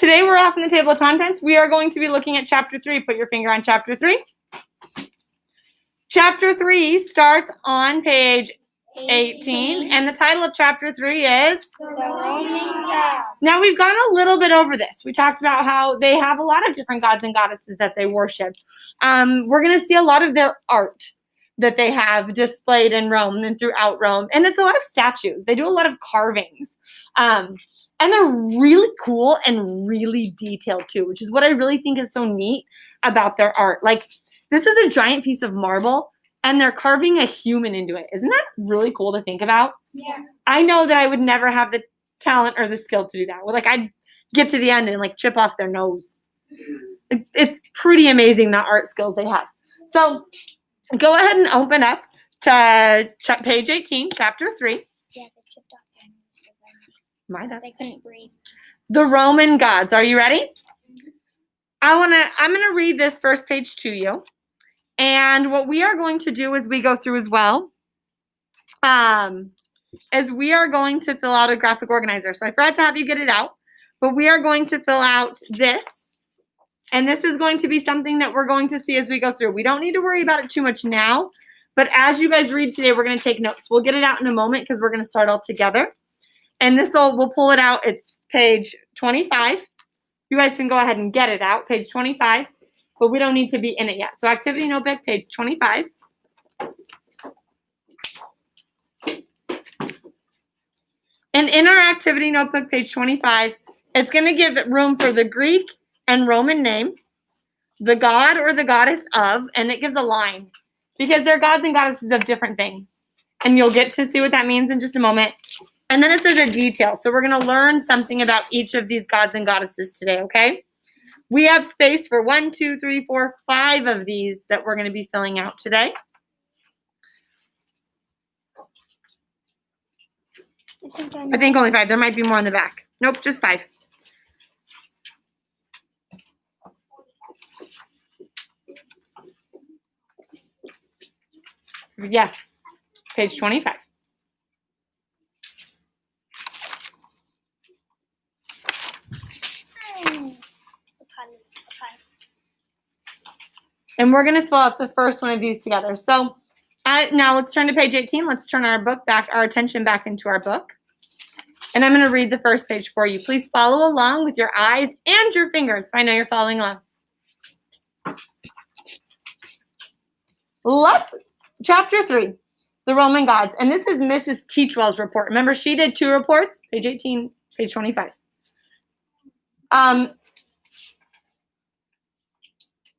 Today we're off in the table of contents. We are going to be looking at chapter 3. Put your finger on chapter 3. Chapter 3 starts on page 18, and the title of chapter 3 is The Roman Gods. Now we've gone a little bit over this. We talked about how they have a lot of different gods and goddesses that they worship. We're going to see a lot of their art that they have displayed in Rome and throughout Rome. And it's a lot of statues. They do a lot of carvings. And they're really cool and really detailed too, which is what I really think is so neat about their art. Like, this is a giant piece of marble, and they're carving a human into it. Isn't that really cool to think about? Yeah. I know that I would never have the talent or the skill to do that. Well, like, I'd get to the end and like chip off their nose. It's pretty amazing the art skills they have. So go ahead and open up to page 18, chapter 3. Yeah, they chipped off their nose so My bad. they couldn't breathe. The Roman gods. Are you ready? I'm gonna read this first page to you. And what we are going to do as we go through as well, is we are going to fill out a graphic organizer. So I forgot to have you get it out, but we are going to fill out this. And this is going to be something that we're going to see as we go through. We don't need to worry about it too much now, but as you guys read today, we're going to take notes. We'll get it out in a moment because we're going to start all together. And we'll pull it out. It's page 25. You guys can go ahead and get it out, page 25, but we don't need to be in it yet. So activity notebook, page 25. And in our activity notebook, page 25, it's going to give room for the Greek and Roman name, the god or the goddess of, and it gives a line because they're gods and goddesses of different things. And you'll get to see what that means in just a moment. And then it says a detail. So we're going to learn something about each of these gods and goddesses today, okay? We have space for 1, 2, 3, 4, 5 of these that we're going to be filling out today. I think only 5. There might be more in the back. Nope, just 5. Yes, page 25. And we're going to fill out the first one of these together. So now let's turn to page 18. Let's turn our attention back into our book. And I'm going to read the first page for you. Please follow along with your eyes and your fingers so I know you're following along. Chapter 3, the Roman gods. And this is Mrs. Teachwell's report. Remember, she did 2 reports, page 18, page 25.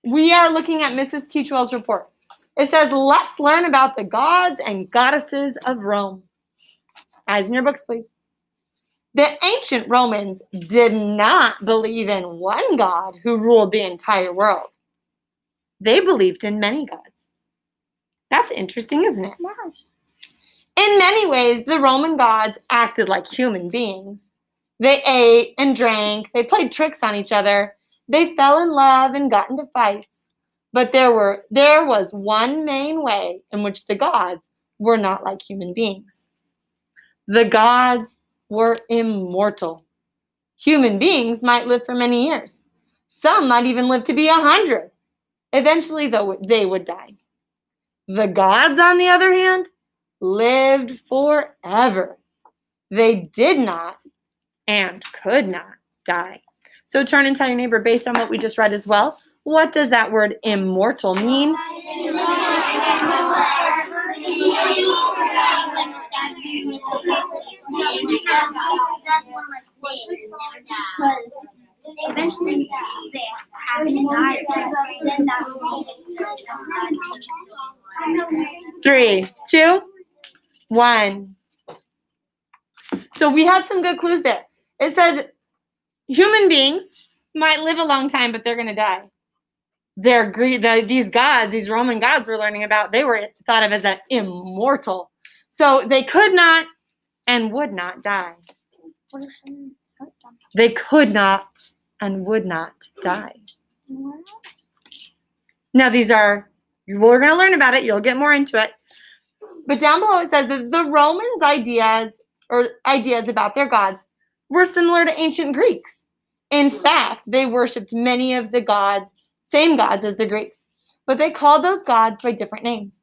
We are looking at Mrs. Teachwell's report. It says, let's learn about the gods and goddesses of Rome. Eyes in your books, please. The ancient Romans did not believe in one god who ruled the entire world. They believed in many gods. That's interesting, isn't it? Yes. In many ways, the Roman gods acted like human beings. They ate and drank. They played tricks on each other. They fell in love and got into fights. But there was one main way in which the gods were not like human beings. The gods were immortal. Human beings might live for many years. Some might even live to be 100. Eventually, though, they would die. The gods, on the other hand, lived forever. They did not and could not die. So turn and tell your neighbor, based on what we just read as well, what does that word immortal mean? Eventually, they have to die. Then that's 3, 2, 1. So we had some good clues there. It said human beings might live a long time, but they're going to die. These gods, these Roman gods we're learning about, they were thought of as immortal. So they could not and would not die. What if someone hurt them? They could not and would not die. Now we're going to learn about it. You'll get more into it. But down below it says that the Romans' ideas about their gods were similar to ancient Greeks. In fact, they worshipped many of the same gods as the Greeks, but they called those gods by different names.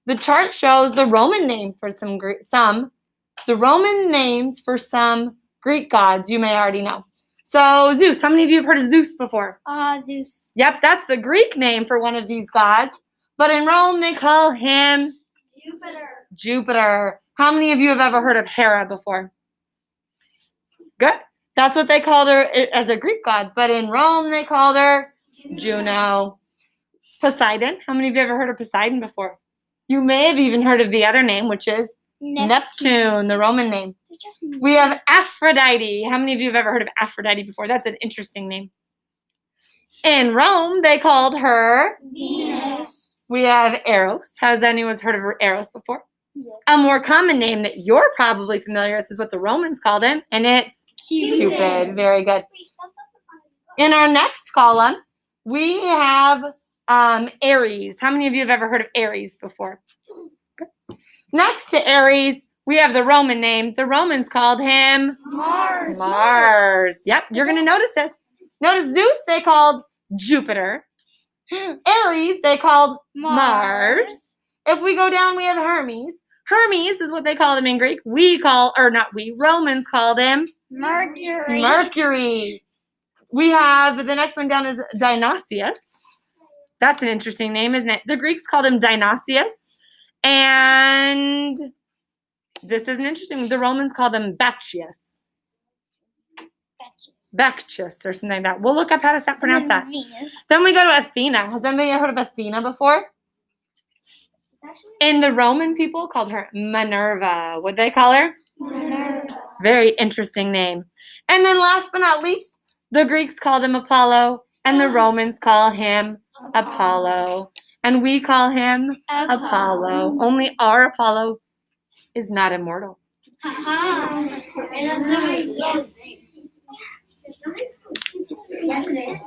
The chart shows the Roman name for the Roman names for some Greek gods you may already know. So Zeus, how many of you have heard of Zeus before? Zeus. Yep, that's the Greek name for one of these gods. But in Rome, they call him Jupiter. How many of you have ever heard of Hera before? Good. That's what they called her as a Greek god. But in Rome, they called her Juno. Poseidon. How many of you have ever heard of Poseidon before? You may have even heard of the other name, which is Neptune, the Roman name. We have Aphrodite. How many of you have ever heard of Aphrodite before? That's an interesting name. In Rome, they called her Venus. We have Eros. Has anyone heard of Eros before? Yes. A more common name that you're probably familiar with is what the Romans called him, and it's Cupid. Very good. In our next column, we have Ares. How many of you have ever heard of Ares before? Next to Ares, we have the Roman name. The Romans called him Mars. Yep, you're going to notice this. Notice Zeus they called Jupiter. Ares they called Mars. If we go down, we have Hermes. Hermes is what they called him in Greek. Romans called him Mercury. We have, the next one down is Dionysius. That's an interesting name, isn't it? The Greeks called him Dionysius. And this is an interesting, the Romans called him Bacchus. Bacchus or something like that. We'll look up how to pronounce that. Venus. Then we go to Athena. Has anybody heard of Athena before? And the Roman people called her Minerva. What'd they call her? Minerva. Very interesting name. And then last but not least, the Greeks called him Apollo, and the Romans call him Apollo. And we call him Apollo. Only our Apollo is not immortal.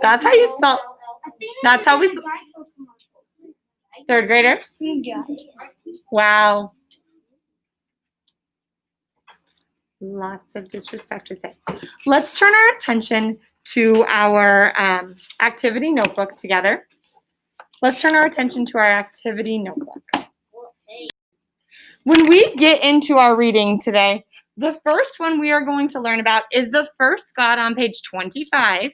That's how you spell. That's how we spell. Third graders? Wow. Lots of disrespect with it. Let's turn our attention to our activity notebook together. Let's turn our attention to our activity notebook. When we get into our reading today, the first one we are going to learn about is the first god on page 25.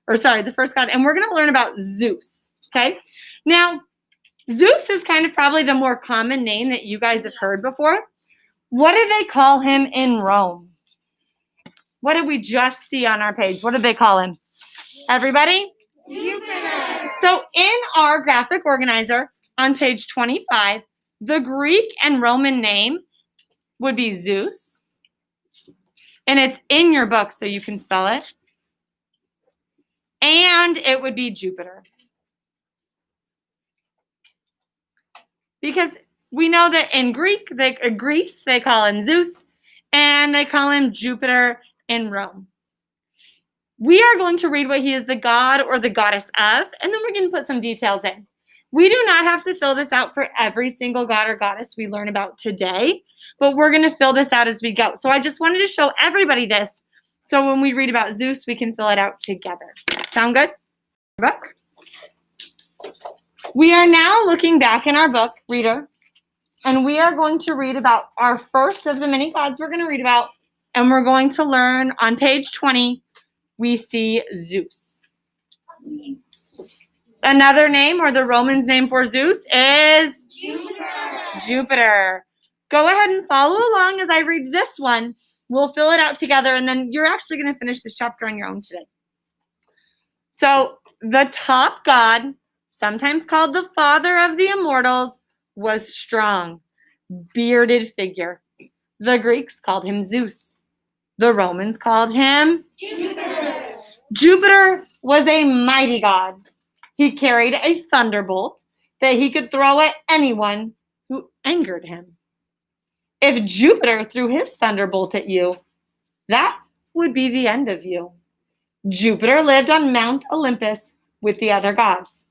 The first god, and we're going to learn about Zeus, okay? Now, Zeus is kind of probably the more common name that you guys have heard before. What do they call him in Rome? What did we just see on our page? What did they call him? Everybody? Jupiter. So in our graphic organizer on page 25, the Greek and Roman name would be Zeus. And it's in your book so you can spell it. And it would be Jupiter. Because we know that in Greece, they call him Zeus, and they call him Jupiter in Rome. We are going to read what he is the god or the goddess of, and then we're going to put some details in. We do not have to fill this out for every single god or goddess we learn about today, but we're going to fill this out as we go. So I just wanted to show everybody this, so when we read about Zeus, we can fill it out together. Sound good? Book. We are now looking back in our book, reader, and we are going to read about our first of the many gods we're going to read about, and we're going to learn on page 20, we see Zeus. Another name, or the Romans' name for Zeus, is Jupiter. Go ahead and follow along as I read this one. We'll fill it out together, and then you're actually going to finish this chapter on your own today. So, the top god, sometimes called the father of the immortals, was strong, bearded figure. The Greeks called him Zeus. The Romans called him Jupiter. Jupiter was a mighty god. He carried a thunderbolt that he could throw at anyone who angered him. If Jupiter threw his thunderbolt at you, that would be the end of you. Jupiter lived on Mount Olympus with the other gods.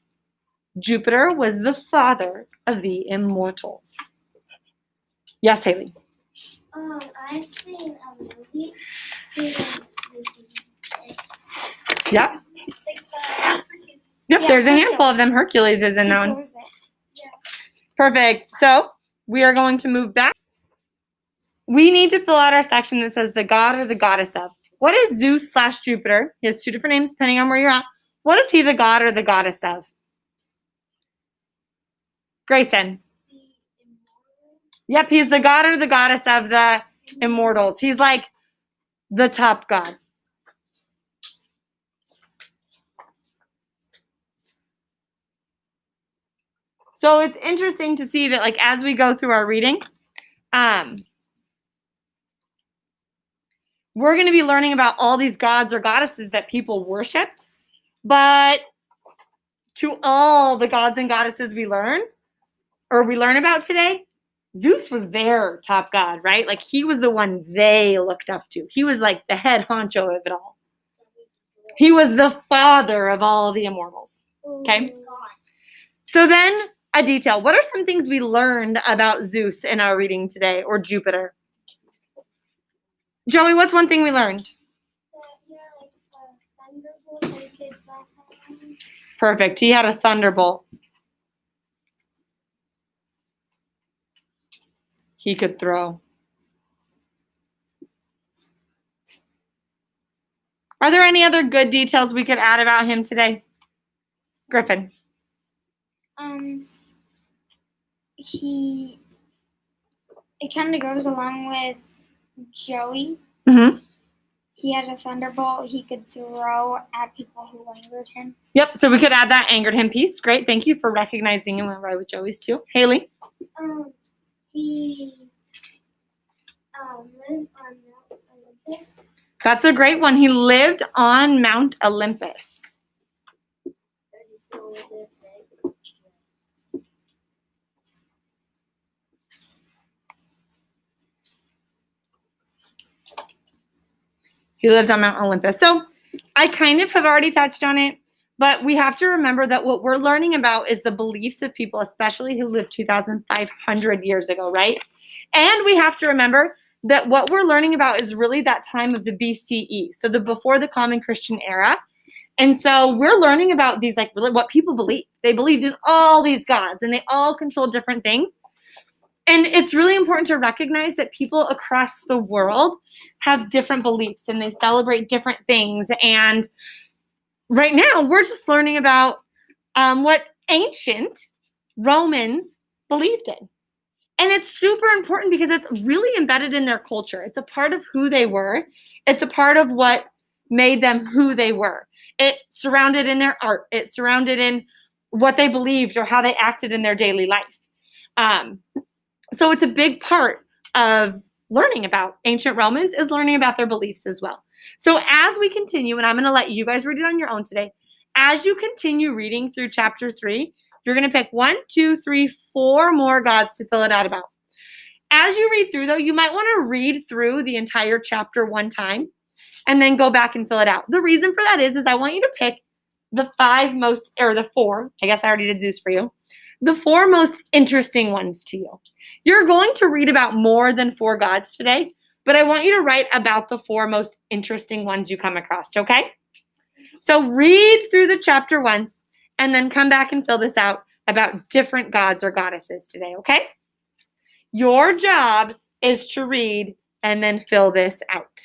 Jupiter was the father of the immortals. Yes, Haley? I've seen a movie. Yep. Yep, Yeah, there's a handful of Hercules. them. Hercules is in that one. Throws it. Perfect. So we are going to move back. We need to fill out our section that says the god or the goddess of. What is Zeus / Jupiter? He has two different names depending on where you're at. What is he the god or the goddess of? Grayson. Yep, he's the god or the goddess of the immortals. He's like the top god. So it's interesting to see that, like, as we go through our reading, we're going to be learning about all these gods or goddesses that people worshipped. But to all the gods and goddesses we learn about today, Zeus was their top god, right? Like, he was the one they looked up to. He was like the head honcho of it all. He was the father of all the immortals. Okay? So then, a detail. What are some things we learned about Zeus in our reading today, or Jupiter? Joey, what's one thing we learned? Perfect. He had a thunderbolt. He could throw. Are there any other good details we could add about him today? Griffin. It kind of goes along with Joey. Mm-hmm. He had a thunderbolt he could throw at people who angered him. Yep, so we could add that angered him piece. Great, thank you for recognizing and went right with Joey's too. Haley? He lived on Mount Olympus. That's a great one. He lived on Mount Olympus. He lived on Mount Olympus. So I kind of have already touched on it, but we have to remember that what we're learning about is the beliefs of people, especially who lived 2,500 years ago, right? And we have to remember that what we're learning about is really that time of the BCE, so the before the Common Christian Era. And so we're learning about these, like, really what people believed. They believed in all these gods, and they all controlled different things. And it's really important to recognize that people across the world have different beliefs, and they celebrate different things. And right now, we're just learning about what ancient Romans believed in. And it's super important because it's really embedded in their culture. It's a part of who they were. It's a part of what made them who they were. It surrounded in their art. It surrounded in what they believed or how they acted in their daily life. So it's a big part of learning about ancient Romans is learning about their beliefs as well. So as we continue, and I'm going to let you guys read it on your own today, as you continue reading through chapter 3, you're going to pick 1, 2, 3, 4 more gods to fill it out about. As you read through, though, you might want to read through the entire chapter one time and then go back and fill it out. The reason for that is I want you to pick the 4, I guess I already did Zeus for you, the 4 most interesting ones to you. You're going to read about more than 4 gods today, but I want you to write about the 4 most interesting ones you come across, okay? So read through the chapter once and then come back and fill this out about different gods or goddesses today, okay? Your job is to read and then fill this out.